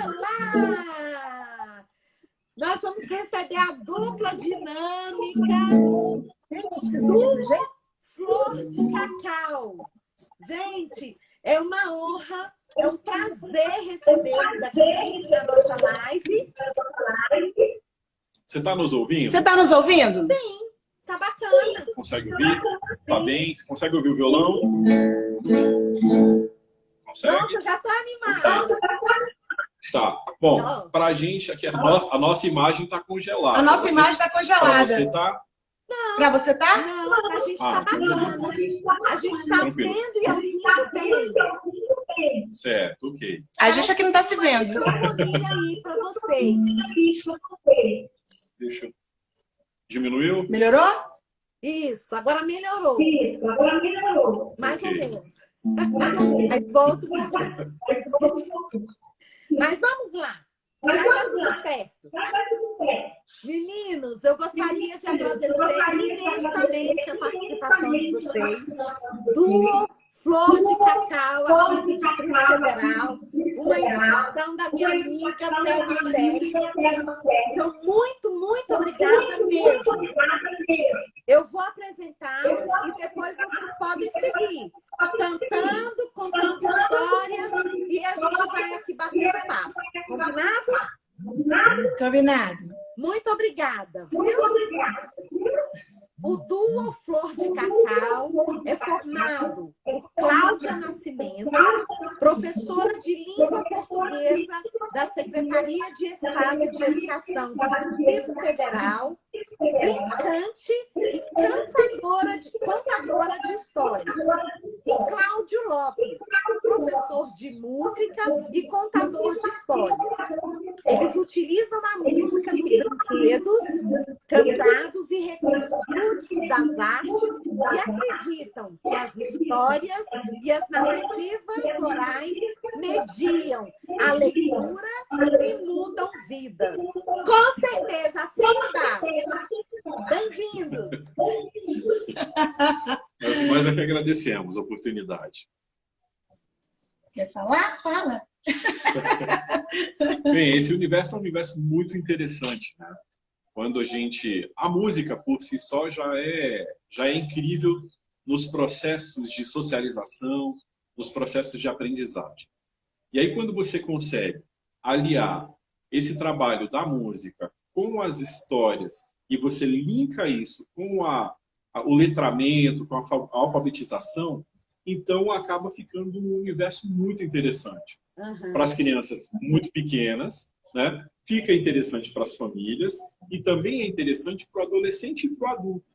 Olá! Nós vamos receber a dupla dinâmica do Flor de Cacau. Gente, é uma honra, é um prazer recebê-los aqui na nossa live. Você está nos ouvindo? Você está nos ouvindo? Sim, tá bacana. Consegue ouvir? Tá bem? Você consegue ouvir o violão? Consegue? Nossa, já tô animada. Tá. Bom, pra gente aqui, a nossa imagem tá congelada. A nossa imagem está congelada. Pra você tá? Para você tá? Não, pra gente tá bacana. A gente tá Tranquilo. vendo e ouvindo bem. Certo, ok. A gente aqui não tá se vendo. Microfonia aí pra vocês. Deixa eu... Diminuiu? Melhorou? Isso, agora melhorou. Mais ou Ok. menos. Mas volto. Mas vamos lá. Vai dar tudo certo. Meninos, eu gostaria de agradecer imensamente a participação de vocês. Duo Flor de Cacau aqui do Distrito Federal. Uma indicação da minha amiga Thelma Félix. Então, muito obrigada mesmo. Eu vou apresentá-los e depois vocês podem seguir. Cantando, contando histórias e a gente vai aqui batendo papo. Combinado? Combinado. Muito obrigada, viu? O Duo Flor de Cacau é formado por Cláudia Nascimento, professora de língua portuguesa da Secretaria de Estado de Educação do Distrito Federal, brincante e contadora de histórias. E Cláudio Lopes, professor de música e contador de histórias. Eles utilizam a música dos brinquedos, cantados e recursos lúdicos das artes e acreditam que as histórias e as narrativas orais mediam a leitura e mudam vidas. Com certeza, assim está. Bem-vindos! Nós é que agradecemos a oportunidade. Quer falar? Fala. Bem, esse universo é um universo muito interessante, né? Quando a música por si só já é incrível nos processos de socialização, nos processos de aprendizagem. E aí quando você consegue aliar esse trabalho da música com as histórias e você linka isso com o letramento, com a alfabetização, então acaba ficando um universo muito interessante. Para as crianças muito pequenas, né? Fica interessante para as famílias e também é interessante para o adolescente e para o adulto,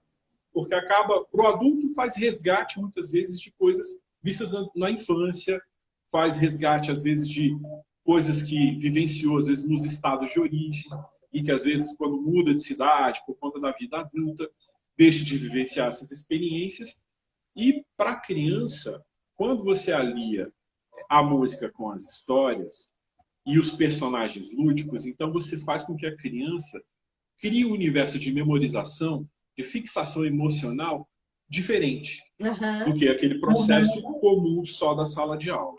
porque para o adulto faz resgate muitas vezes de coisas vistas na infância, faz resgate às vezes de coisas que vivenciou às vezes nos estados de origem e que às vezes quando muda de cidade por conta da vida adulta deixa de vivenciar essas experiências. E para a criança, quando você alia a música com as histórias e os personagens lúdicos, então você faz com que a criança crie um universo de memorização, de fixação emocional diferente do que aquele processo comum só da sala de aula.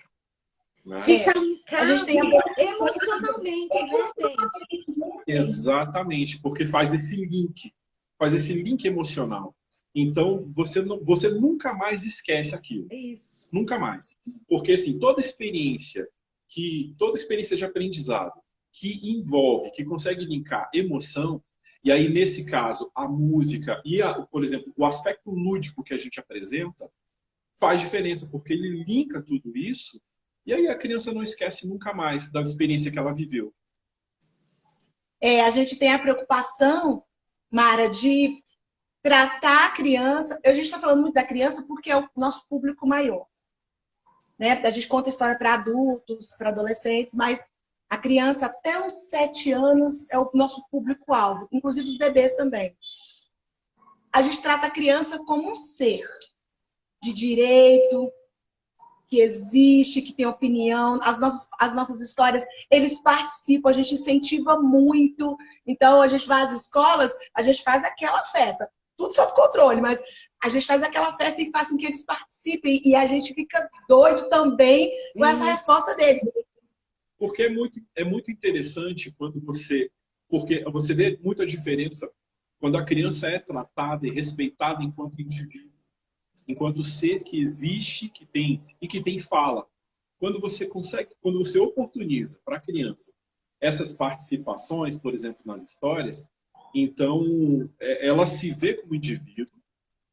Né? Fica em A gente tem emocionalmente, né, gente? Exatamente, porque faz esse link emocional. Então, você nunca mais esquece aquilo. Isso. Nunca mais. Porque, assim, toda experiência de aprendizado que envolve, que consegue linkar emoção, e aí, nesse caso, a música e, por exemplo, o aspecto lúdico que a gente apresenta, faz diferença, porque ele linka tudo isso, e aí a criança não esquece nunca mais da experiência que ela viveu. A gente tem a preocupação, Mara, de tratar a criança. A gente está falando muito da criança porque é o nosso público maior. Né? A gente conta história para adultos, para adolescentes, mas a criança até uns 7 anos é o nosso público-alvo, inclusive os bebês também. A gente trata a criança como um ser de direito, que existe, que tem opinião, as nossas histórias, eles participam, a gente incentiva muito. Então, a gente vai às escolas, a gente faz aquela festa, tudo sob controle, mas a gente faz aquela festa e faz com que eles participem, e a gente fica doido também com essa resposta deles. Porque é muito interessante quando porque você vê muita diferença quando a criança é tratada e respeitada enquanto indivíduo, enquanto ser que existe, que tem fala. Quando você oportuniza para a criança essas participações, por exemplo, nas histórias, então ela se vê como indivíduo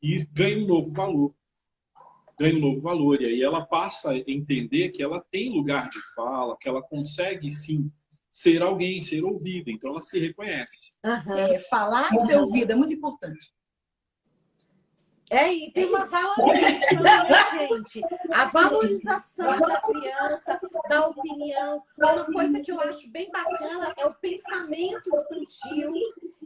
e ganha um novo valor. Ganha um novo valor. E aí ela passa a entender que ela tem lugar de fala, que ela consegue, sim, ser alguém, ser ouvida. Então ela se reconhece. Falar e ser ouvida é muito importante. E tem uma valorização, né, gente? A valorização da criança, da opinião. Uma coisa que eu acho bem bacana é o pensamento infantil.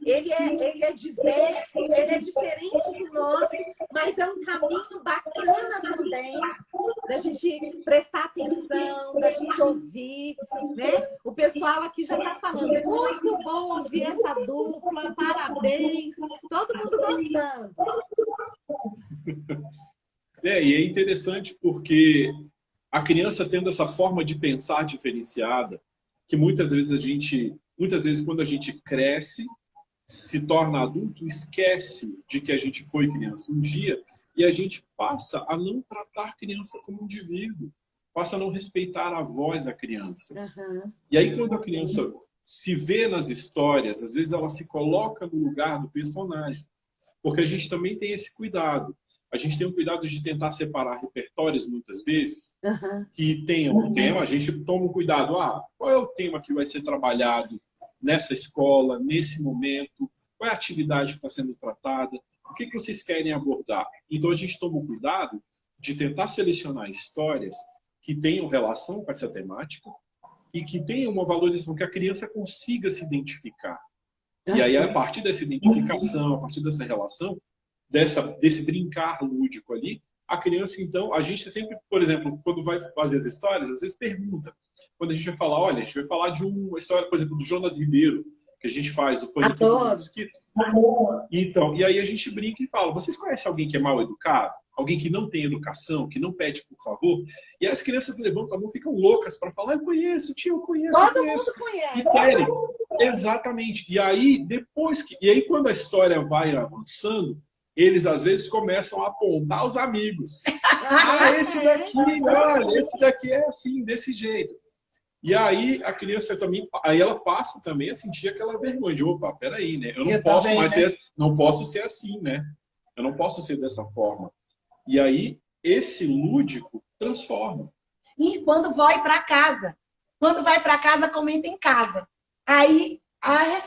Ele é diverso, ele é diferente do nosso, mas é um caminho bacana também da gente prestar atenção, da gente ouvir, né? O pessoal aqui já está falando, muito bom ouvir essa dupla, parabéns, todo mundo gostando. E é interessante porque a criança tendo essa forma de pensar diferenciada, que muitas vezes quando a gente cresce, se torna adulto, esquece de que a gente foi criança um dia e a gente passa a não tratar a criança como indivíduo, passa a não respeitar a voz da criança. E aí quando a criança se vê nas histórias, às vezes ela se coloca no lugar do personagem, porque a gente também tem esse cuidado. A gente tem o cuidado de tentar separar repertórios, muitas vezes, que tenham um tema, a gente toma o cuidado, qual é o tema que vai ser trabalhado nessa escola, nesse momento, qual é a atividade que está sendo tratada, o que vocês querem abordar. Então a gente toma o cuidado de tentar selecionar histórias que tenham relação com essa temática e que tenham uma valorização, que a criança consiga se identificar. E aí, a partir dessa identificação, a partir dessa relação, desse brincar lúdico ali, a criança, então, a gente sempre, por exemplo, quando vai fazer as histórias, às vezes pergunta. Quando a gente vai falar, olha, a gente vai falar de uma história, por exemplo, do Jonas Ribeiro, que a gente faz, o Fanique do Mosquito. Então, e aí a gente brinca e fala, vocês conhecem alguém que é mal educado? Alguém que não tem educação, que não pede por favor? E as crianças levantam a mão, ficam loucas para falar, eu conheço, tio, eu conheço. Todo mundo conhece. E querem. Exatamente. E aí, quando a história vai avançando, eles às vezes começam a apontar os amigos. Esse daqui, olha, esse daqui é assim, desse jeito. E aí a criança também, aí ela passa também a sentir aquela vergonha de, opa, peraí, né? Eu não posso mais ser, não posso ser assim, né? Eu não posso ser dessa forma. E aí esse lúdico transforma. E quando vai para casa? Quando vai para casa, comenta em casa. Aí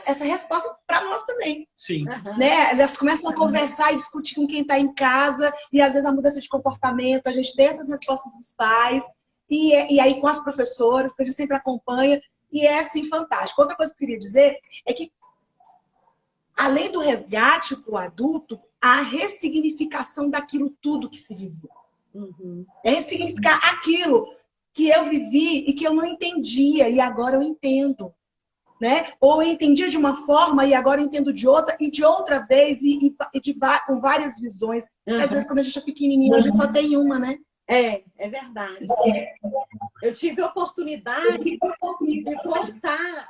essa resposta para nós também. Sim. Né? Elas começam a conversar e discutir com quem está em casa, e às vezes a mudança de comportamento, a gente tem essas respostas dos pais, e aí com as professoras, que a gente sempre acompanha, e é assim fantástico. Outra coisa que eu queria dizer é que, além do resgate para o adulto, a ressignificação daquilo tudo que se viveu. É ressignificar aquilo que eu vivi e que eu não entendia, e agora eu entendo. Né? Ou eu entendia de uma forma e agora eu entendo de outra, e de outra vez, com várias visões. Às vezes, quando a gente é pequenininho, a gente só tem uma, né? É verdade. Eu tive a oportunidade de voltar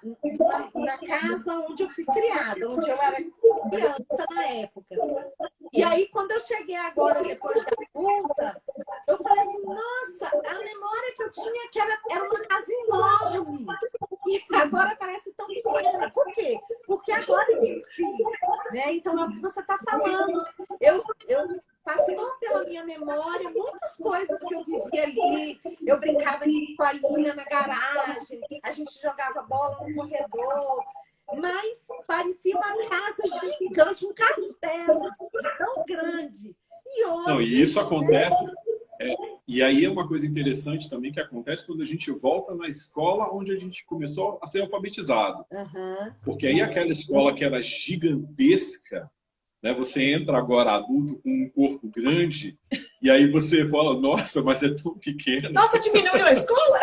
na casa onde eu fui criada, onde eu era criança na época. E aí, quando eu cheguei agora, depois da adulta, eu falei assim, nossa, a memória que eu tinha que era uma casa enorme. E agora parece tão pequena. Por quê? Porque agora eu venci. Né? Então, é o que você está falando. Eu passou pela minha memória muitas coisas que eu vivi ali. Eu brincava de colinha na garagem, a gente jogava bola no corredor. Mas parecia uma casa gigante, um castelo de tão grande. E hoje... Não, e isso acontece... e aí é uma coisa interessante também que acontece quando a gente volta na escola onde a gente começou a ser alfabetizado. Porque aí aquela escola que era gigantesca, né, você entra agora adulto com um corpo grande e aí você fala, nossa, mas é tão pequeno. Nossa, diminuiu a escola?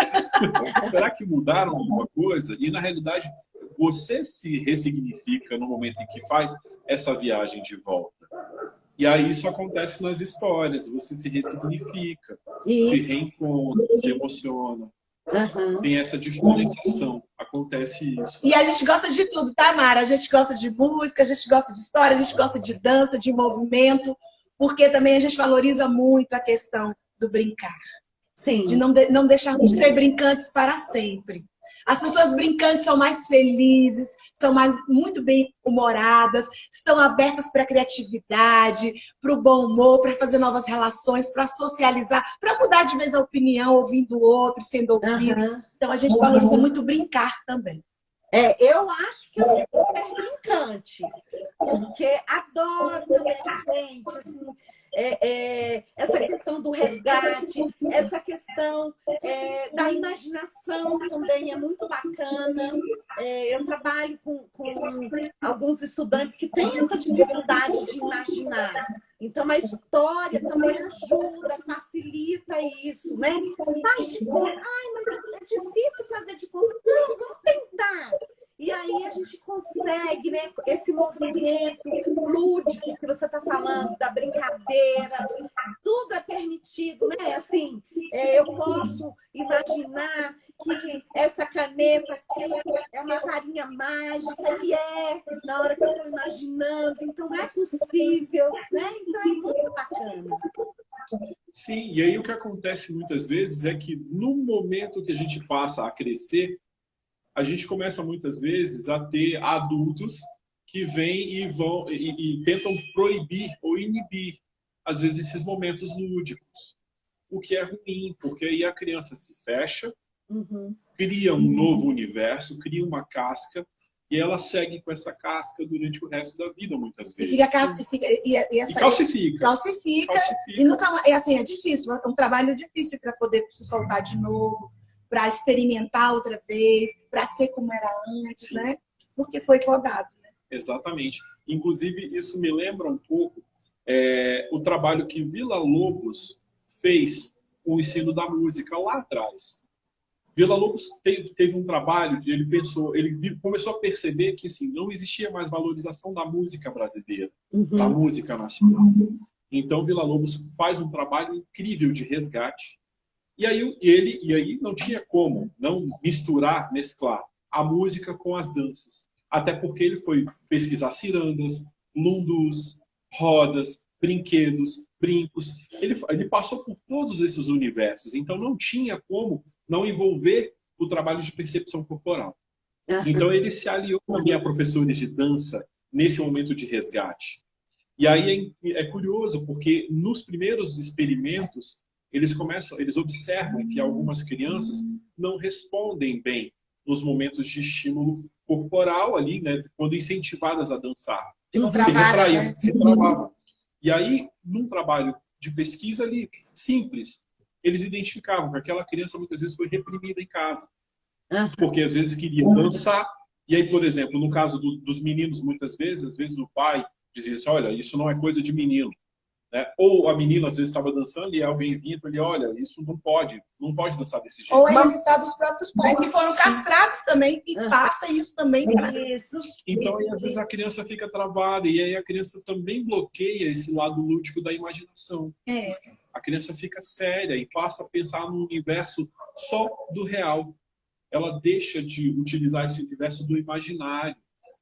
Será que mudaram alguma coisa? E na realidade você se ressignifica no momento em que faz essa viagem de volta. E aí isso acontece nas histórias, você se ressignifica, se reencontra, se emociona. Tem essa diferenciação, acontece isso. E a gente gosta de tudo, tá, Mara? A gente gosta de música, a gente gosta de história, a gente gosta de dança, de movimento, porque também a gente valoriza muito a questão do brincar. Sim. De não deixarmos de ser brincantes para sempre. As pessoas brincantes são mais felizes, são muito bem humoradas, estão abertas para a criatividade, para o bom humor, para fazer novas relações, para socializar, para mudar de vez a opinião, ouvindo o outro, sendo ouvido. Então, a gente valoriza muito brincar também. Eu acho que eu sou super brincante, porque adoro também, gente, assim, essa questão do resgate, essa questão da imaginação também é muito bacana. Eu trabalho com alguns estudantes que têm essa dificuldade de imaginar. Então, a história também ajuda, facilita isso, né? Faz de conta. Ai, mas é difícil fazer de conta. Não, vamos tentar. E aí a gente consegue, né, esse movimento lúdico que você está falando, da brincadeira, tudo é permitido, né? Assim, eu posso imaginar que essa caneta aqui é uma varinha mágica, e na hora que eu estou imaginando, então é possível, né? Então é muito bacana. Sim, e aí o que acontece muitas vezes é que no momento que a gente passa a crescer, a gente começa muitas vezes a ter adultos que vêm e vão e tentam proibir ou inibir, às vezes, esses momentos lúdicos. O que é ruim, porque aí a criança se fecha, cria um novo universo, cria uma casca, e ela segue com essa casca durante o resto da vida, muitas vezes. E calcifica. E nunca, assim, é difícil, é um trabalho difícil para poder se soltar de novo, para experimentar outra vez, para ser como era antes, Sim. né? Porque foi podado. Né? Exatamente. Inclusive, isso me lembra um pouco o trabalho que Villa-Lobos fez com o ensino da música lá atrás. Villa-Lobos teve um trabalho, ele começou a perceber que assim, não existia mais valorização da música brasileira, da música nacional. Então, Villa-Lobos faz um trabalho incrível de resgate. E aí não tinha como não mesclar a música com as danças. Até porque ele foi pesquisar cirandas, lundus, rodas, brinquedos, brincos. Ele passou por todos esses universos. Então não tinha como não envolver o trabalho de percepção corporal. Então ele se aliou também a professores de dança nesse momento de resgate. E aí é curioso, porque nos primeiros experimentos, eles observam que algumas crianças não respondem bem nos momentos de estímulo corporal ali, né, quando incentivadas a dançar. Se retraíam, se travavam. E aí, num trabalho de pesquisa ali, simples, eles identificavam que aquela criança muitas vezes foi reprimida em casa. Porque às vezes queria dançar, e aí, por exemplo, no caso dos meninos, muitas vezes, às vezes o pai dizia assim, olha, isso não é coisa de menino. Né? Ou a menina às vezes estava dançando e alguém vinha para ele, olha, isso não pode dançar desse jeito. Ou é resultado dos próprios pais que foram castrados também, e passa isso também. Então aí às vezes a criança fica travada e aí a criança também bloqueia esse lado lúdico da imaginação. A criança fica séria e passa a pensar no universo só do real. Ela deixa de utilizar esse universo do imaginário,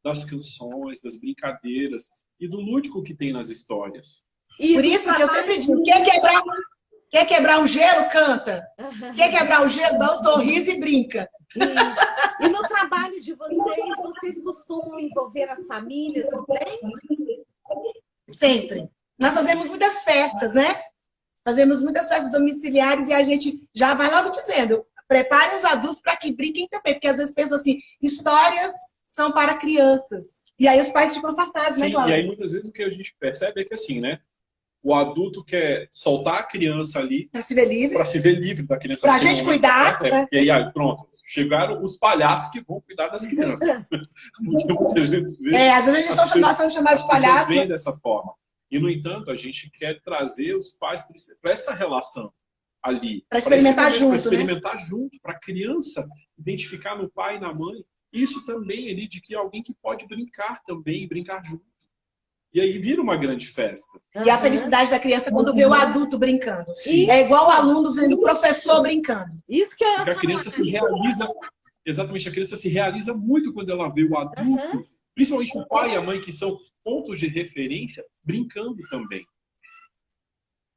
das canções, das brincadeiras e do lúdico que tem nas histórias. Por isso que eu sempre digo, quer quebrar um gelo, canta. Quer quebrar um gelo, dá um sorriso e brinca. E no trabalho de vocês costumam envolver as famílias também? Sempre. Nós fazemos muitas festas, né? Fazemos muitas festas domiciliares e a gente já vai logo dizendo, preparem os adultos para que brinquem também, porque às vezes pensam assim, histórias são para crianças. E aí os pais ficam afastados, Sim, né, Cláudio? E aí muitas vezes o que a gente percebe é que assim, né? O adulto quer soltar a criança ali para se ver livre. Para se ver livre da criança. Para a gente cuidar. Porque aí, pronto, chegaram os palhaços que vão cuidar das crianças. Porque muitas vezes, às vezes nós somos chamados de palhaços. Vêm dessa forma. E, no entanto, a gente quer trazer os pais para essa relação ali. Para experimentar junto. Para experimentar junto, para a criança identificar no pai e na mãe. Isso também ali de que alguém que pode brincar também, brincar junto. E aí vira uma grande festa. E a felicidade da criança quando vê o adulto brincando. Sim. É igual o aluno vendo o professor brincando. Isso que eu ia Porque a falar. criança se realiza, exatamente, a criança se realiza muito quando ela vê o adulto, principalmente o pai e a mãe, que são pontos de referência, brincando também.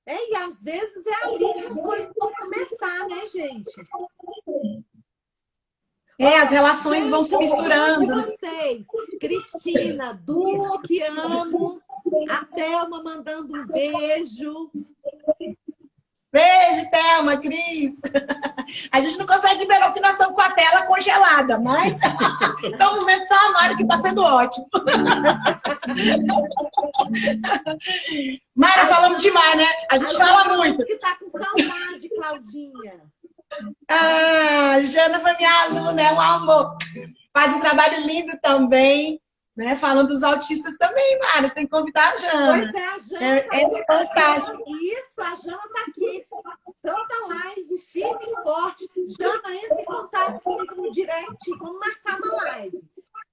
E às vezes é ali que as coisas vão começar, né, gente? As relações vão se misturando. De vocês, Cristina, Du, que amo, a Thelma mandando um beijo. Beijo, Thelma, Cris. A gente não consegue ver, não, porque nós estamos com a tela congelada, mas estamos vendo só a Mara, que está sendo ótimo. Mara, falamos demais, né? A gente fala muito. Que tá com saudade, Claudinha. Jana foi minha aluna, é um amor. Faz um trabalho lindo também, né? Falando dos autistas também, Mara. Você tem que convidar a Jana. Pois é, a Jana. É fantástico. Isso, a Jana tá aqui. Toda live, firme e forte. Jana, entre em contato comigo no direct. Vamos marcar uma live.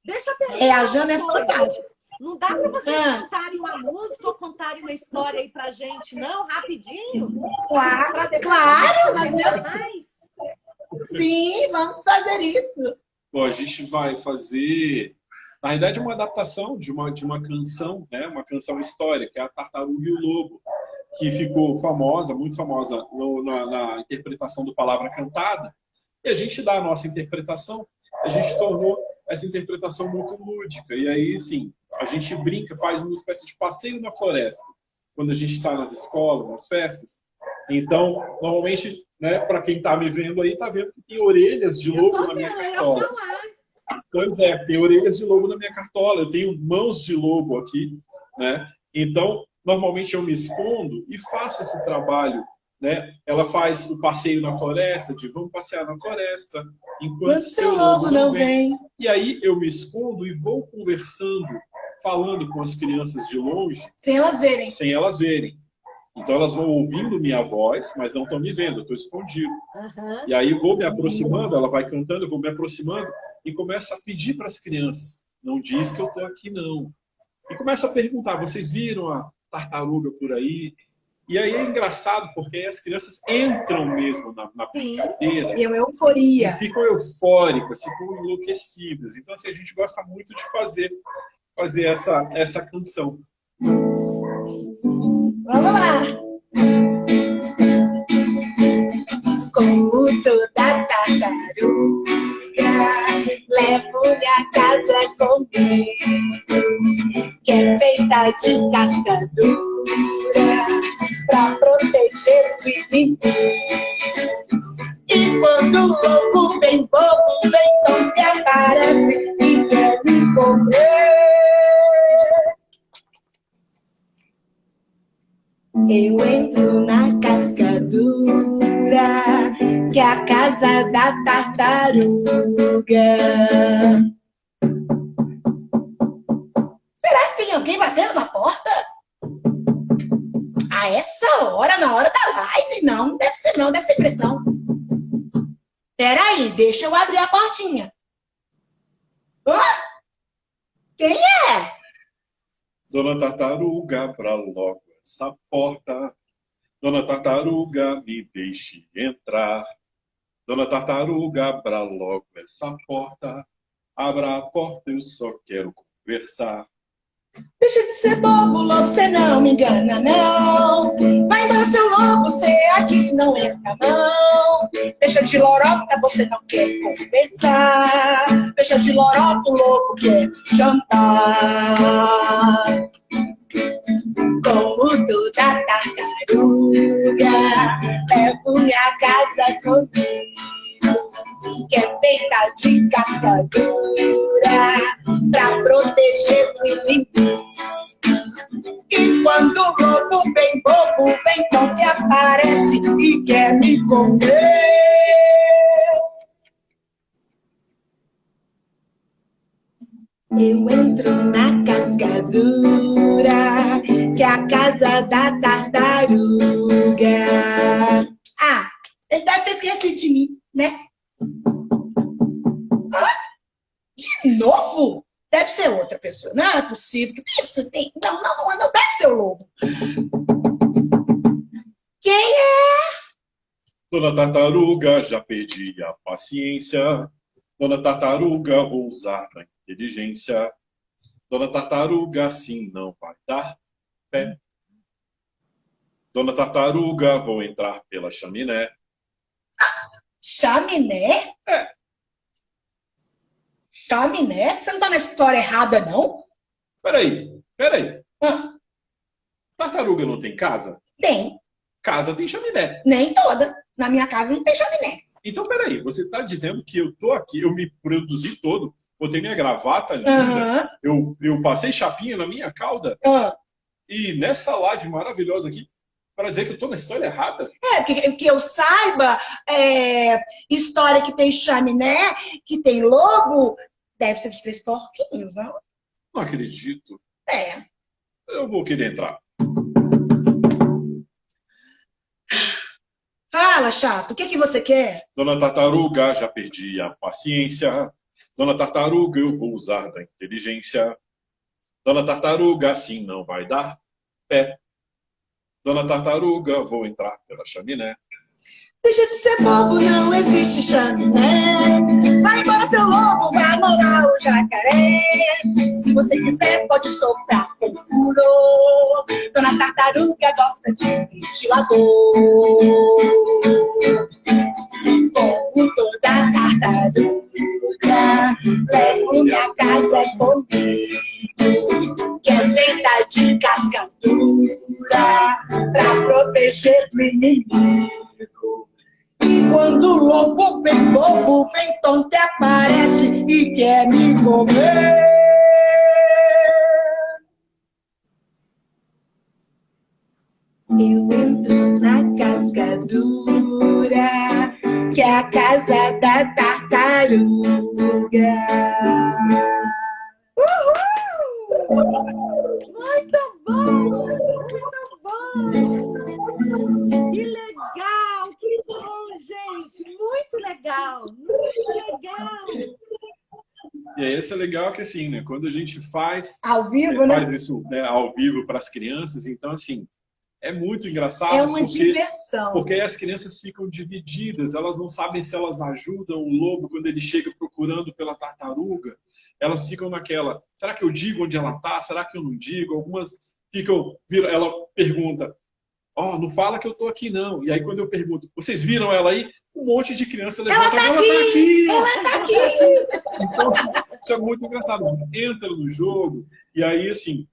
Deixa eu perguntar. A Jana é fantástica. Não dá para vocês contarem uma música ou contarem uma história aí pra gente, não? Rapidinho? Claro, claro. Nós vamos... Sim, vamos fazer isso. Bom, a gente vai fazer, na verdade, uma adaptação de uma canção, né? Uma canção histórica, que é a Tartaruga e o Lobo, que ficou famosa, muito famosa na interpretação do Palavra Cantada. E a gente dá a nossa interpretação, a gente tornou essa interpretação muito lúdica. E aí, sim, a gente brinca, faz uma espécie de passeio na floresta, quando a gente está nas escolas, nas festas. Então, normalmente, né, para quem está me vendo aí, está vendo que tem orelhas de lobo na minha cartola. Pois é, tem orelhas de lobo na minha cartola. Eu tenho mãos de lobo aqui, né? Então, normalmente eu me escondo e faço esse trabalho, né? Ela faz o passeio na floresta, de vamos passear na floresta, enquanto seu lobo não vem. E aí eu me escondo e vou conversando, falando com as crianças de longe. Sem elas verem. Sem elas verem. Então elas vão ouvindo minha voz, mas não estão me vendo, eu estou escondido. E aí eu vou me aproximando, ela vai cantando, eu vou me aproximando e começo a pedir para as crianças, não diz que eu estou aqui não. E começo a perguntar, vocês viram a tartaruga por aí? E aí é engraçado, porque aí as crianças entram mesmo na brincadeira. E uma euforia. E ficam eufóricas, ficam enlouquecidas. Então assim, a gente gosta muito de fazer essa canção. Vamos lá! Como toda tartaruga, levo-lhe a casa comigo, que é feita de casca dura, pra proteger do inimigo. E quando o lobo bem bobo, bem tonto aparece e quer me comer, eu entro na casca dura, que é a casa da tartaruga. Será que tem alguém batendo na porta? A essa hora, na hora da live? Não, deve ser não, deve ser impressão. Peraí, deixa eu abrir a portinha. Quem é? Dona Tartaruga, abra logo essa porta. Dona Tartaruga, me deixe entrar. Dona Tartaruga, abra logo essa porta. Abra a porta, eu só quero conversar. Deixa de ser bobo, lobo, cê não me engana, não. Vai embora, seu lobo, cê aqui não entra, não. Deixa de lorota, você não quer conversar. Deixa de lorota, o lobo quer jantar. Como toda tartaruga, levo minha casa comigo, que é feita de casca dura, pra proteger do inimigo. E quando o lobo bem bobo, bem tonto aparece e quer me comer, eu entro na casca dura, que é a casa da tartaruga. Ah, ele deve ter esquecido de mim, né? De novo? Deve ser outra pessoa. Não é possível. Que isso tem? Não deve ser o lobo. Quem é? Dona Tartaruga, já perdi a paciência. Dona Tartaruga, vou usar a inteligência. Dona Tartaruga, assim não vai dar pé. Dona Tartaruga, vou entrar pela chaminé. Chaminé? É. Chaminé? Você não tá na história errada, não? Peraí. Ah, Tartaruga não tem casa? tem. Casa tem chaminé. Nem toda. Na minha casa não tem chaminé. Então, peraí, você está dizendo que eu tô aqui, eu me produzi todo, botei minha gravata linda, eu passei chapinha na minha cauda, e nessa live maravilhosa aqui, para dizer que eu tô na história errada? Porque que eu saiba, história que tem chaminé, que tem lobo, deve ser dos Três Porquinhos, não? Não acredito. É. Eu vou querer entrar. Fala, chato, o que você quer? Dona Tartaruga, já perdi a paciência. Dona Tartaruga, eu vou usar da inteligência. Dona Tartaruga, assim não vai dar pé. Dona Tartaruga, vou entrar pela chaminé. Deixa de ser bobo, não existe chaminé. Vai embora, seu lobo, vai morar o jacaré. Se você quiser, pode soprar com furor. Dona Tartaruga gosta de ventilador. Como toda tartaruga, levo minha casa comigo. Que é feita de casca dura pra proteger do inimigo. E quando o lobo bem bobo vem tonto aparece e quer me comer. Eu entro na casca dura, que é a casa da tartaruga. Muito bom! Muito bom! Que legal! Que bom, gente! Muito legal! Muito legal! E aí, esse é legal que, assim, né? Quando a gente faz... Ao vivo, né? Faz isso, né, ao vivo para as crianças, então, assim, é muito engraçado. É uma diversão. Porque aí as crianças ficam divididas, elas não sabem se elas ajudam o lobo quando ele chega procurando pela tartaruga. Elas ficam naquela, será que eu digo onde ela está? Será que eu não digo? Algumas ficam, ela pergunta, não fala que eu estou aqui não. E aí quando eu pergunto, vocês viram ela aí? Um monte de criança levanta, ela está aqui! Ela está aqui! Então, isso é muito engraçado. Entra no jogo e aí, assim,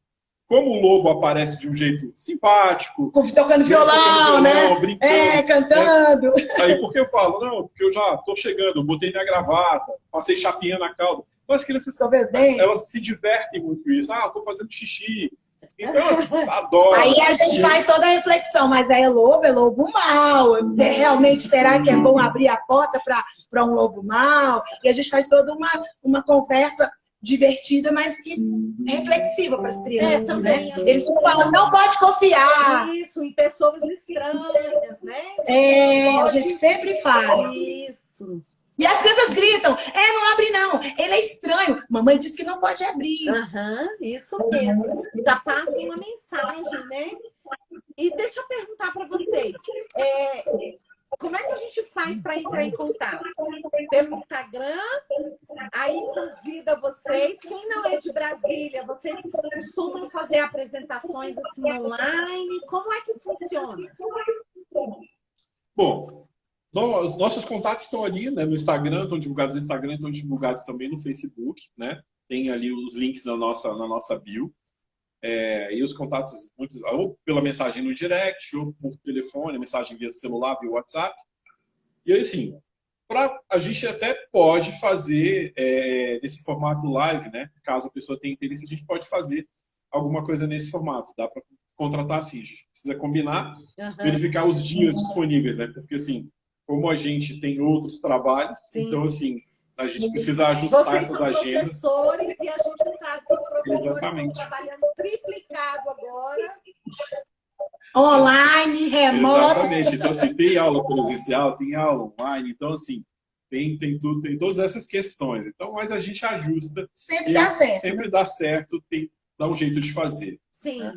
como o lobo aparece de um jeito simpático, tocando violão, né? Brincando, cantando. Aí porque eu falo, não, porque eu já tô chegando, eu botei minha gravata, passei chapinha na cauda. Então as crianças, elas se divertem muito com isso. Eu tô fazendo xixi. Então elas adoram. Aí a gente faz toda a reflexão, mas é lobo mau. Realmente, será que é bom abrir a porta para um lobo mau? E a gente faz toda uma conversa divertida, mas que reflexiva para as crianças, né? Eles falam, não pode confiar. Isso, em pessoas estranhas, né? A gente sempre fala. Isso. E as crianças gritam, não abre não, ele é estranho. Mamãe disse que não pode abrir. Isso mesmo. Já passa uma mensagem, né? E deixa eu perguntar para vocês. Como é que a gente faz para entrar em contato? Pelo Instagram, aí convida vocês. Quem não é de Brasília, vocês costumam fazer apresentações assim online? Como é que funciona? Bom, os nossos contatos estão ali, né, no Instagram, estão divulgados no Instagram, estão divulgados também no Facebook, né? Tem ali os links na nossa bio. E os contatos, ou pela mensagem no direct, ou por telefone, mensagem via celular, via WhatsApp. E aí, assim, a gente até pode fazer nesse formato live, né? Caso a pessoa tenha interesse, a gente pode fazer alguma coisa nesse formato. Dá para contratar assim, a gente precisa combinar, verificar os dias disponíveis, né? Porque, assim, como a gente tem outros trabalhos, então, assim, a gente precisa ajustar essas agendas. Vocês são professores e a gente sabe que os professores Exatamente. estão trabalhando triplicado agora. Online, remoto. Exatamente. Então, assim, tem aula presencial, tem aula online. Então, assim, tem tudo, tem todas essas questões. Então, mas a gente ajusta. Sempre dá certo. Sempre dá certo, dá um jeito de fazer. Sim. Né?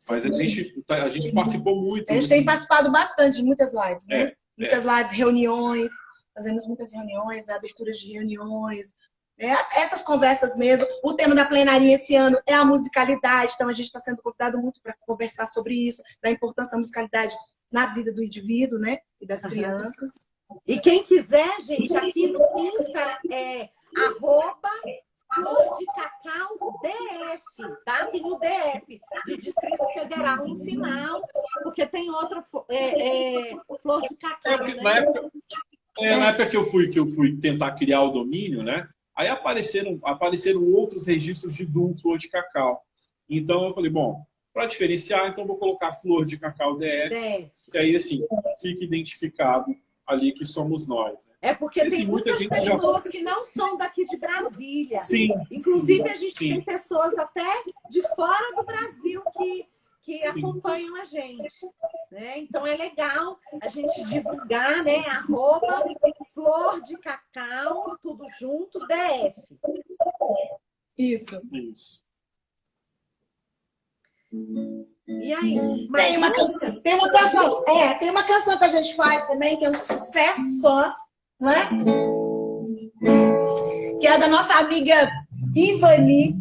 Mas a gente participou muito. A gente tem participado bastante de muitas lives, né? É, muitas lives, reuniões, fazemos muitas reuniões, né? Aberturas de reuniões, essas conversas mesmo. O tema da plenaria esse ano é a musicalidade, então a gente está sendo convidado muito para conversar sobre isso, da importância da musicalidade na vida do indivíduo, né? E das crianças. E quem quiser, gente, aqui no Insta é @Flor de Cacau DF, tá? Tem o DF, de Distrito Federal no final, porque tem outra Flor de Cacau, né? Na época que eu fui tentar criar o domínio, né? Aí apareceram outros registros de Flor de Cacau. Então eu falei, bom, para diferenciar, então vou colocar Flor de Cacau DF. E aí, assim, fica identificado ali que somos nós. Né? É porque tem muitas pessoas que não são daqui de Brasília. Sim. Inclusive, a gente tem pessoas até de fora do Brasil que acompanham a gente. Né? Então, é legal a gente divulgar, né? @Flor de Cacau, tudo junto, DF. Isso. E aí? Tem uma canção que a gente faz também, que é um sucesso só, não é? Que é da nossa amiga Ivani.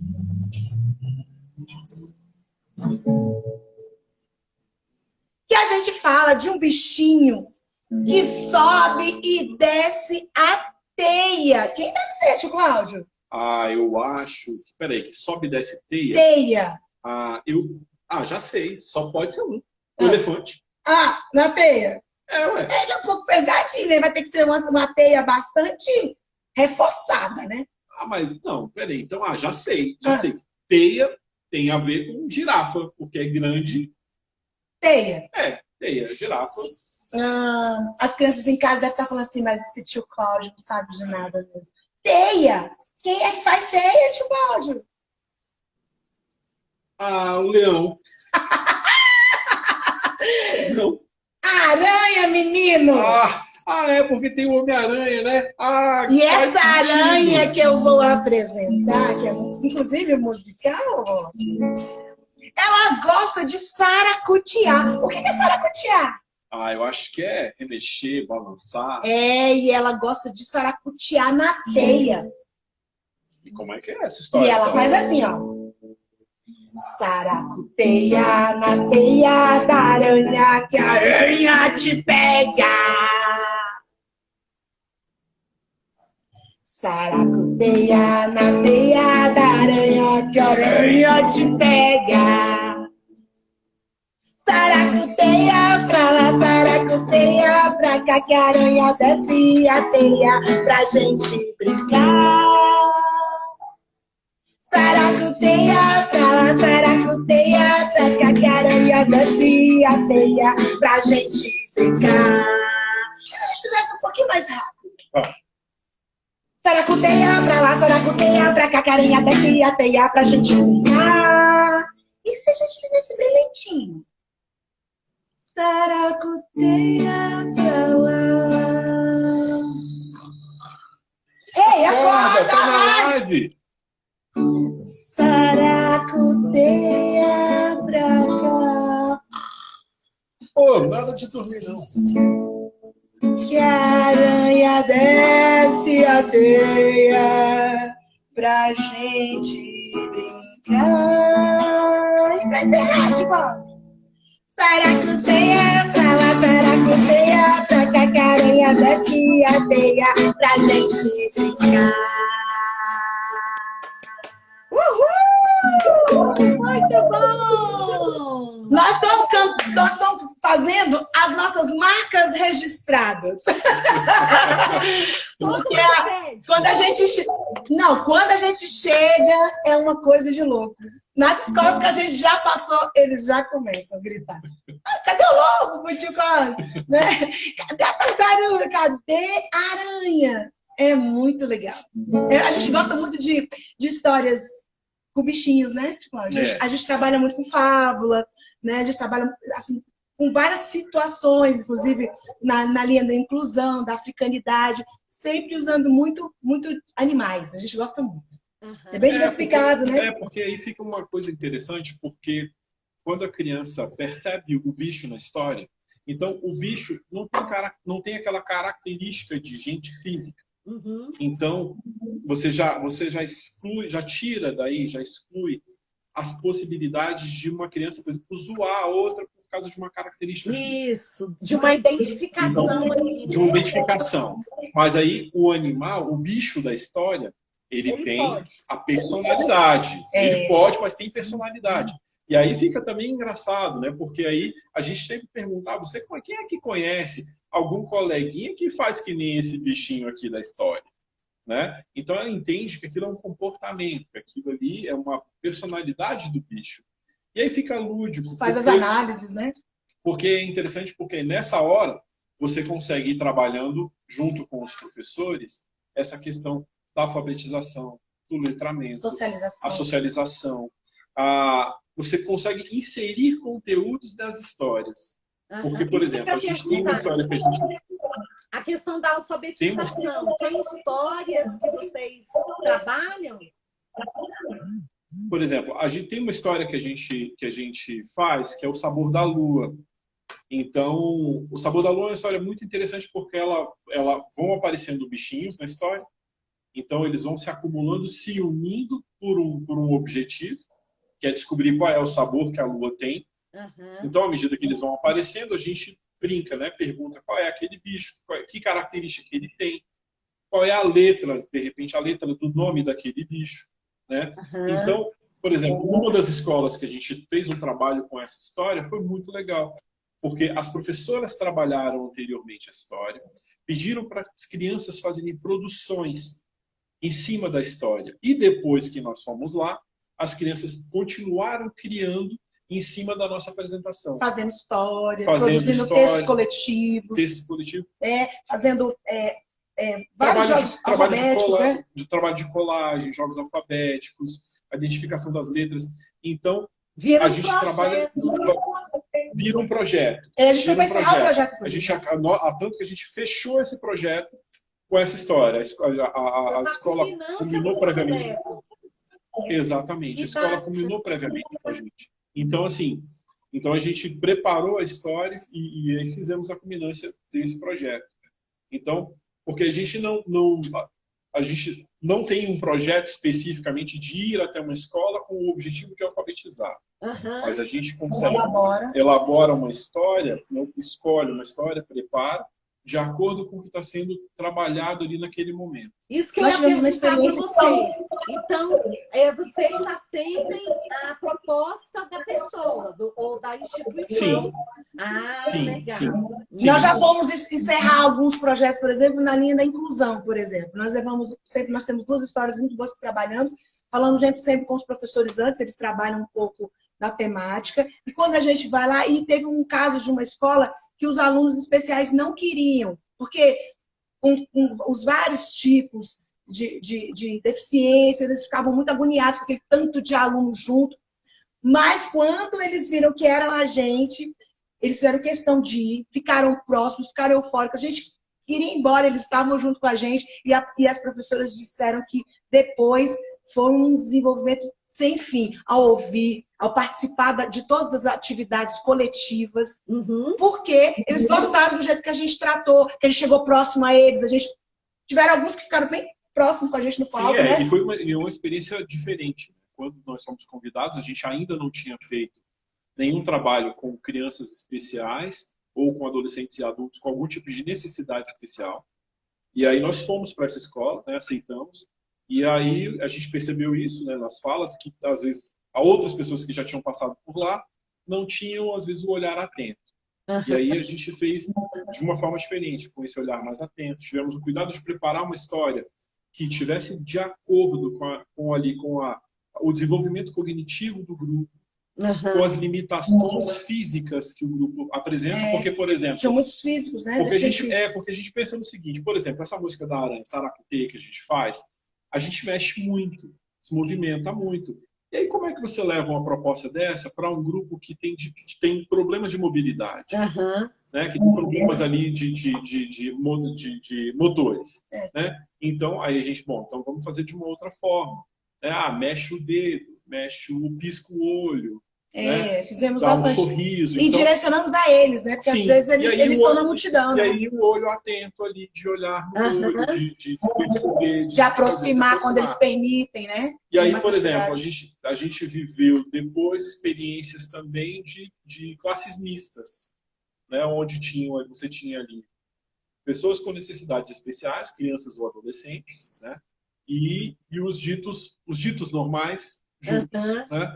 Que a gente fala de um bichinho que sobe e desce a teia. Quem deve ser, tio Cláudio? Eu acho... Peraí, que sobe e desce teia? Teia. Já sei. Só pode ser um. O elefante. Na teia. Ué. Ele é um pouco pesadinho, né? Vai ter que ser uma teia bastante reforçada, né? Mas não, peraí. Então, já sei. Sei. Teia tem a ver com girafa, porque é grande. Teia. Teia, girafa. As crianças em casa devem estar falando assim, mas esse tio Cláudio não sabe de nada mesmo. Teia! Quem é que faz teia, tio Cláudio? O leão. Não. Aranha, menino! É porque tem o Homem-Aranha, né? E essa aranha que eu vou apresentar, que é inclusive musical, ela gosta de saracutiar. O que é saracutiar? Eu acho que é remexer, balançar. E ela gosta de saracutiar na teia. E como é que é essa história? E ela faz assim, ó. Saracuteia na teia da aranha, que a aranha te pega. Saracuteia na teia da aranha, que a aranha te pega. Saracuteia pra lá, saracuteia pra cá, que a aranha desce a teia pra gente brincar. Saracuteia pra lá, saracuteia pra cá, que a aranha desce a teia pra gente brincar. Se a gente fizesse um pouquinho mais rápido. Saracuteia pra lá, saracuteia pra cá, que a aranha desce a teia pra gente brincar. E se a gente fizesse bem lentinho? Saracuteia pra lá. Ei, acorda! Tá na live! Saracuteia pra cá. Nada de dormir, não. Que a aranha desce a teia pra gente brincar. E pra encerrar, tipo, saracuteia pra lá, saracuteia pra cá, que a aranha desce a teia pra gente brincar. Muito bom! Nós estamos fazendo as nossas marcas registradas. Porque quando a gente chega, é uma coisa de louco. Nas escolas que a gente já passou, eles já começam a gritar. Cadê o lobo, tio Cláudio? Né? Cadê a tartaruga? Cadê a aranha? É muito legal. A gente gosta muito de histórias com bichinhos, né? Tipo, a gente trabalha muito com fábula, né? A gente trabalha assim, com várias situações, inclusive na linha da inclusão, da africanidade, sempre usando muito animais. A gente gosta muito. É bem diversificado, né? Porque aí fica uma coisa interessante, porque quando a criança percebe o bicho na história, então o bicho não tem aquela característica de gente física. Uhum. Então, você já exclui, já tira daí, já exclui as possibilidades de uma criança, por exemplo, zoar a outra por causa de uma característica física. Isso, de uma identificação. Então, ali, de uma né? identificação. Mas aí o animal, o bicho da história, ele tem pode. a personalidade. Ele pode, mas tem personalidade. E aí fica também engraçado, né? Porque aí a gente sempre pergunta, você quem é que conhece algum coleguinha que faz que nem esse bichinho aqui da história? Né? Então ela entende que aquilo é um comportamento, que aquilo ali é uma personalidade do bicho. E aí fica lúdico. Faz as análises, né? Porque é interessante, porque nessa hora você consegue ir trabalhando junto com os professores essa questão da alfabetização, do letramento, a socialização. Você consegue inserir conteúdos das histórias. Porque, por exemplo, a gente tem uma história que a gente... A questão da alfabetização. Tem histórias que vocês trabalham? Por exemplo, a gente tem uma história que a gente faz, que é o Sabor da Lua. Então, o Sabor da Lua é uma história muito interessante porque ela vão aparecendo bichinhos na história. Então, eles vão se acumulando, se unindo por um objetivo, que é descobrir qual é o sabor que a lua tem. Uhum. Então, à medida que eles vão aparecendo, a gente brinca, né? Pergunta qual é aquele bicho, que característica que ele tem, qual é a letra, de repente, a letra do nome daquele bicho, né? Uhum. Então, por exemplo, uma das escolas que a gente fez um trabalho com essa história foi muito legal, porque as professoras trabalharam anteriormente a história, pediram para as crianças fazerem produções em cima da história. E depois que nós fomos lá, as crianças continuaram criando em cima da nossa apresentação. Fazendo histórias, produzindo textos coletivos. Fazendo vários jogos alfabéticos, né? Trabalho de colagem, jogos alfabéticos, a identificação das letras. Então, a gente trabalha... Vira um projeto. A gente não vai encerrar o projeto. Tanto que a gente fechou esse projeto com essa história. A escola combinou previamente. Exatamente. A escola combinou previamente com a gente. Então, assim, a gente preparou a história e aí fizemos a culminância desse projeto. Então, porque a gente não tem um projeto especificamente de ir até uma escola com o objetivo de alfabetizar. Uhum. Mas a gente consegue elabora uma história, escolhe uma história, prepara, de acordo com o que está sendo trabalhado ali naquele momento. Isso que eu ia perguntar para vocês. Então, vocês atendem a proposta da pessoa ou da instituição. Sim. Legal. Sim. Nós já fomos encerrar alguns projetos, por exemplo, na linha da inclusão, por exemplo. Nós temos duas histórias muito boas que trabalhamos, falando sempre com os professores antes, eles trabalham um pouco na temática. E quando a gente vai lá, e teve um caso de uma escola que os alunos especiais não queriam, porque com os vários tipos de deficiência, eles ficavam muito agoniados com aquele tanto de aluno junto. Mas quando eles viram que eram a gente, eles fizeram questão de ir, ficaram próximos, ficaram eufóricos. A gente queria ir embora, eles estavam junto com a gente e as professoras disseram que depois foi um desenvolvimento sem fim, ao ouvir, ao participar de todas as atividades coletivas, porque eles gostaram do jeito que a gente tratou, que a gente chegou próximo a eles, tiveram alguns que ficaram bem próximos com a gente no palco, né? E foi uma experiência diferente. Quando nós fomos convidados, a gente ainda não tinha feito nenhum trabalho com crianças especiais ou com adolescentes e adultos com algum tipo de necessidade especial. E aí nós fomos para essa escola, né, aceitamos, e aí a gente percebeu isso, né, nas falas, que às vezes outras pessoas que já tinham passado por lá não tinham, às vezes, o olhar atento. E aí a gente fez de uma forma diferente, com esse olhar mais atento. Tivemos o cuidado de preparar uma história que tivesse de acordo com o desenvolvimento cognitivo do grupo, com as limitações físicas que o grupo apresenta, porque, por exemplo... Tinha muitos físicos, né? Porque a gente pensa no seguinte, por exemplo, essa música da Aranha, Saracutê, que a gente faz, a gente mexe muito, se movimenta muito. E aí, como é que você leva uma proposta dessa para um grupo que tem problemas de mobilidade? Aham. Né? Que tem problemas ali de motores. Né? Então, aí a gente, então vamos fazer de uma outra forma. Mexe o dedo, pisca o olho. Né? Fizemos dá bastante. Um sorriso. E então, direcionamos a eles, né? Porque sim, às vezes eles estão na multidão. E aí o olho atento ali, de olhar no olho, de perceber. De aproximar quando eles permitem, né? E aí, por exemplo, a gente viveu depois experiências também de classes mistas, né? Onde você tinha ali pessoas com necessidades especiais, crianças ou adolescentes, né? E os ditos normais juntos, né?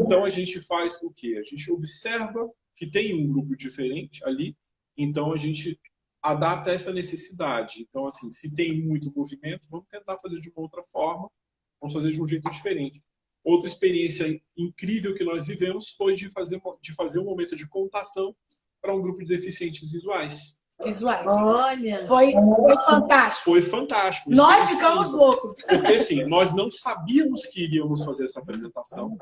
Então a gente faz o quê? A gente observa que tem um grupo diferente ali, então a gente adapta essa necessidade. Então, assim, se tem muito movimento, vamos tentar fazer de uma outra forma, vamos fazer de um jeito diferente. Outra experiência incrível que nós vivemos foi de fazer um momento de contação para um grupo de deficientes visuais. Olha! Foi fantástico. Foi fantástico. Nós ficamos loucos. Porque, assim, nós não sabíamos que iríamos fazer essa apresentação,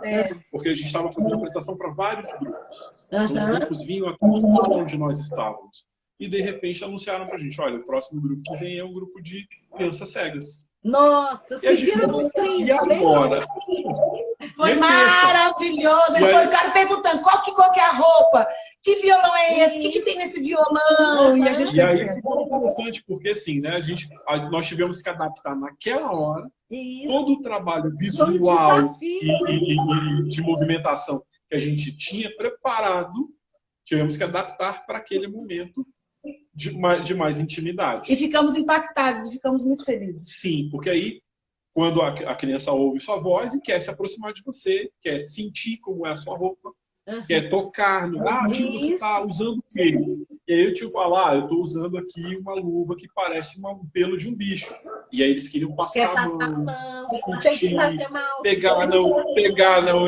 porque a gente estava fazendo a apresentação para vários grupos. Os grupos vinham até a sala onde nós estávamos. E, de repente, anunciaram para a gente, olha, o próximo grupo que vem é um grupo de crianças cegas. Nossa, você viram os e agora? Foi maravilhoso. Eles ficaram perguntando qual que é a roupa, que violão é esse, o que tem nesse violão? E a gente aí ficou interessante, porque assim, né, nós tivemos que adaptar naquela hora todo o trabalho visual e de movimentação que a gente tinha preparado, tivemos que adaptar para aquele momento de mais intimidade. E ficamos impactados, e ficamos muito felizes. Sim, porque aí, quando a criança ouve sua voz e quer se aproximar de você, quer sentir como é a sua roupa, quer tocar no... tio, você está usando o quê? E aí o tio fala, eu estou usando aqui uma luva que parece um pelo de um bicho. E aí eles queriam passar a mão, sentir, pegar na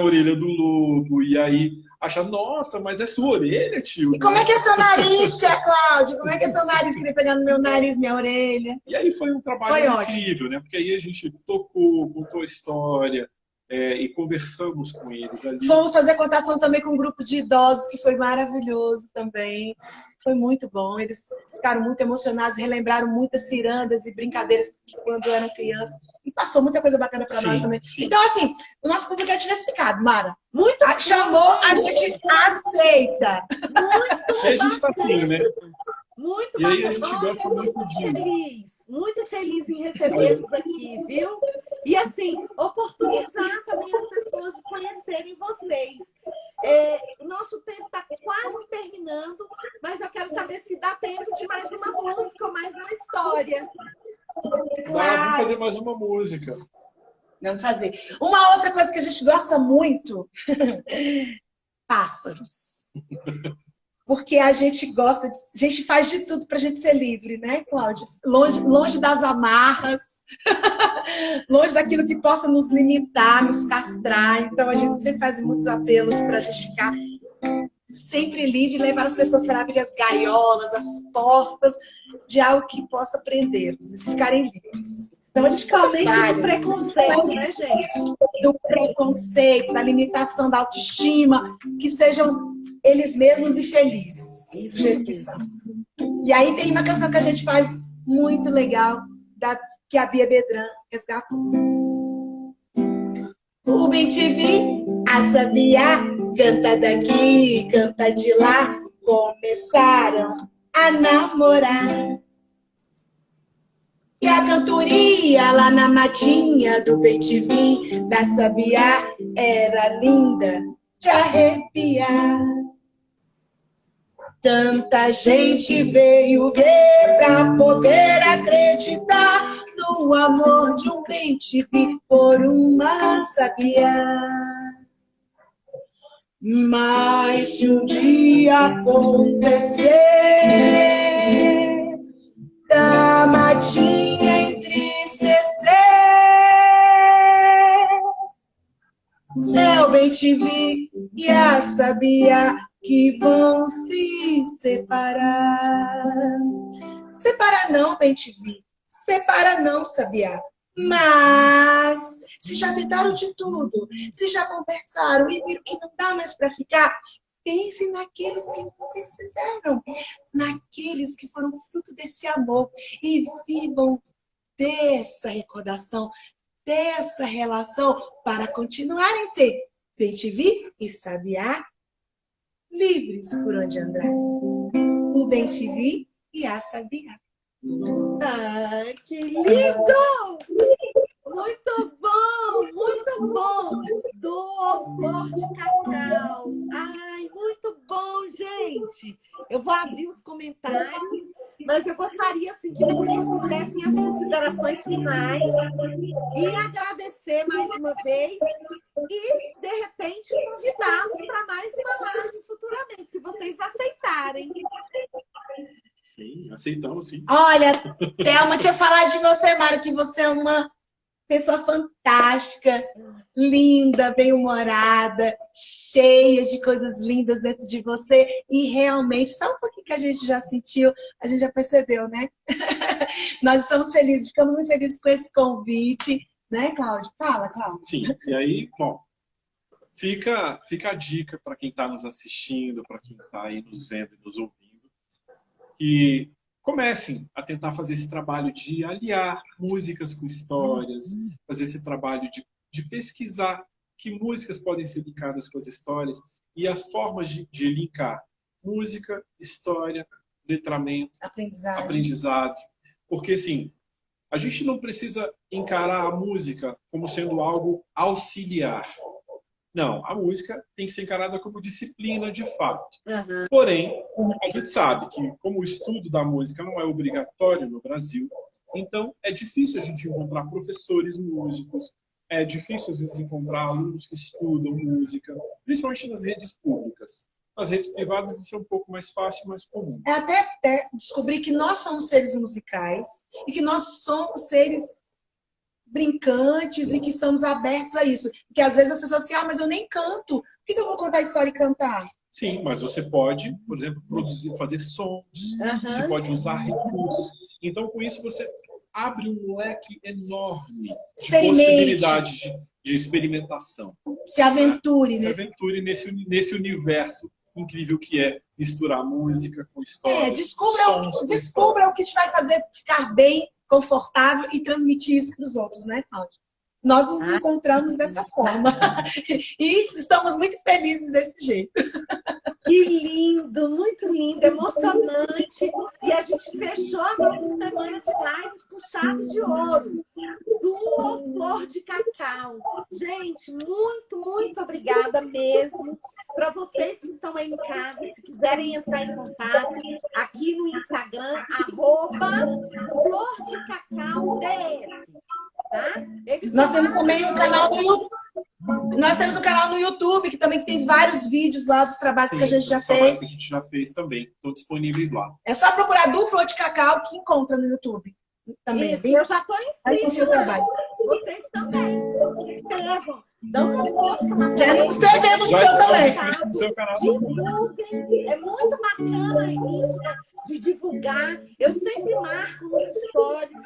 orelha do lobo, e aí achar, nossa, mas é sua orelha, tio. E como é que é seu nariz, tia Cláudia? Como é que é seu nariz? Queria pegar no meu nariz, minha orelha. E aí foi um trabalho incrível, né? Porque aí a gente tocou, contou a história, e conversamos com eles ali. Fomos fazer contação também com um grupo de idosos, que foi maravilhoso também. Foi muito bom. Eles ficaram muito emocionados, relembraram muitas cirandas e brincadeiras que quando eram crianças. E passou muita coisa bacana para nós também. Sim. Então, assim, o nosso público é diversificado, Mara. Muito chamou, a gente aceita. Muito e a gente está assim, né? Muito e aí a gente gosta muito muito feliz em recebê-los aqui, viu? E assim, oportunizar também as pessoas de conhecerem vocês. O nosso tempo está quase terminando, mas eu quero saber se dá tempo de mais uma música ou mais uma história. Vamos fazer mais uma música. Vamos fazer. Uma outra coisa que a gente gosta muito, pássaros. Porque a gente gosta, a gente faz de tudo para a gente ser livre, né, Cláudia? Longe das amarras, longe daquilo que possa nos limitar, nos castrar. Então, a gente sempre faz muitos apelos para a gente ficar sempre livre e levar as pessoas para abrir as gaiolas, as portas de algo que possa prendê-los e ficarem livres. Então, a gente canta do preconceito, né, gente? Do preconceito, da limitação, da autoestima, que sejam eles mesmos e felizes, do jeito que são. E aí tem uma canção que a gente faz muito legal, que a Bia Bedran resgatou. O bem-te-vi, a Sabiá, canta daqui, canta de lá, começaram a namorar. E a cantoria lá na matinha do bem-te-vi, da Sabiá, era linda de arrepiar. Tanta gente veio ver pra poder acreditar no amor de um bem-te-vi por uma sabiá. Mas se um dia acontecer da matinha entristecer, é o bem-te-vi e a sabiá que vão se separar. Separa não, bem-te-vi. Separa não, sabiá. Mas, se já tentaram de tudo, se já conversaram e viram que não dá mais para ficar, pense naqueles que vocês fizeram, naqueles que foram fruto desse amor e vivam dessa recordação, dessa relação para continuarem a ser bem-te-vi e sabiá livres por onde andar. O bem-te-vi e a sabiá. Ah, que lindo! Muito bom, muito bom! Do Flor de Cacau. Ai, muito bom, gente! Eu vou abrir os comentários, mas eu gostaria assim, que vocês fizessem as considerações finais e agradecer mais uma vez e, de repente, convidá-los para mais uma live futuramente, se vocês aceitarem. Sim, aceitamos, sim. Olha, Thelma tinha falado de você, Mara, que você é uma pessoa fantástica, linda, bem-humorada, cheia de coisas lindas dentro de você. E realmente, só um pouquinho que a gente já sentiu, a gente já percebeu, né? Nós estamos felizes, ficamos muito felizes com esse convite. Né, Cláudio? Fala, Cláudio. Sim, e aí, bom, fica a dica para quem está nos assistindo, para quem está aí nos vendo e nos ouvindo, que comecem a tentar fazer esse trabalho de aliar músicas com histórias, fazer esse trabalho de pesquisar que músicas podem ser linkadas com as histórias e as formas de linkar música, história, letramento, aprendizado. Porque, assim, a gente não precisa encarar a música como sendo algo auxiliar. Não, a música tem que ser encarada como disciplina de fato. Porém, a gente sabe que, como o estudo da música não é obrigatório no Brasil, então é difícil a gente encontrar professores músicos, é difícil às vezes encontrar alunos que estudam música, principalmente nas redes públicas. Nas redes privadas isso é um pouco mais fácil, mais comum. É até descobrir que nós somos seres musicais e que nós somos seres brincantes e que estamos abertos a isso. Porque às vezes as pessoas dizem, mas eu nem canto, por que eu vou contar a história e cantar? Sim, mas você pode, por exemplo, fazer sons, você pode usar recursos. Então, com isso, você abre um leque enorme de possibilidades de experimentação. Se aventure. Se aventure nesse universo incrível que é misturar música com história. Descubra o que te vai fazer ficar bem, confortável e transmitir isso para os outros, né, Cláudia? Nós nos encontramos dessa forma. E estamos muito felizes desse jeito. Que lindo, muito lindo, emocionante. E a gente fechou a nossa semana de lives com chave de ouro. Do Flor de Cacau. Gente, muito, muito obrigada mesmo. Para vocês que estão aí em casa, se quiserem entrar em contato, aqui no Instagram, @flordecacau.df. Tá? Nós temos também um canal no YouTube. Nós temos um canal no YouTube que também tem vários vídeos lá dos trabalhos que a gente já fez. Que a gente já fez também. Estão disponíveis lá. É só procurar do Flor de Cacau que encontra no YouTube. Também. Isso, eu já estou inscrita. Vocês também. Se inscrevam. Dão uma força. Já nos inscrevemos no seu também. No seu canal. Divulguem. É muito bacana isso de divulgar. Eu sempre marco nos stories.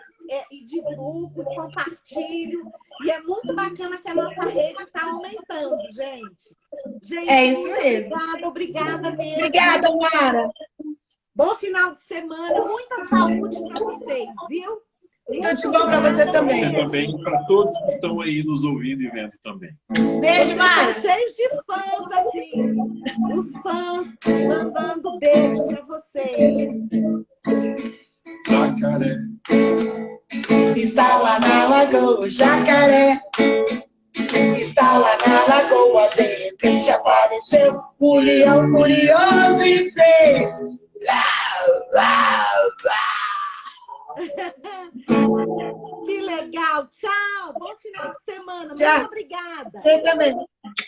E divulgo, compartilho. E é muito bacana que a nossa rede está aumentando, gente. É isso mesmo. Obrigada mesmo. Obrigada, Mara. Bom final de semana. Muita saúde para vocês, viu? Tudo de bom para você também. Você também, para todos que estão aí nos ouvindo e vendo também. Beijo, Mara. Cheios de fãs aqui. Os fãs mandando beijo para vocês. Jacaré. Está lá na lagoa, jacaré. Está lá na lagoa, de repente apareceu um leão curioso e fez. Que legal. Tchau. Bom final de semana. Tchau. Muito obrigada. Você também.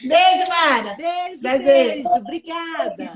Beijo, Mara. Beijo. Obrigada.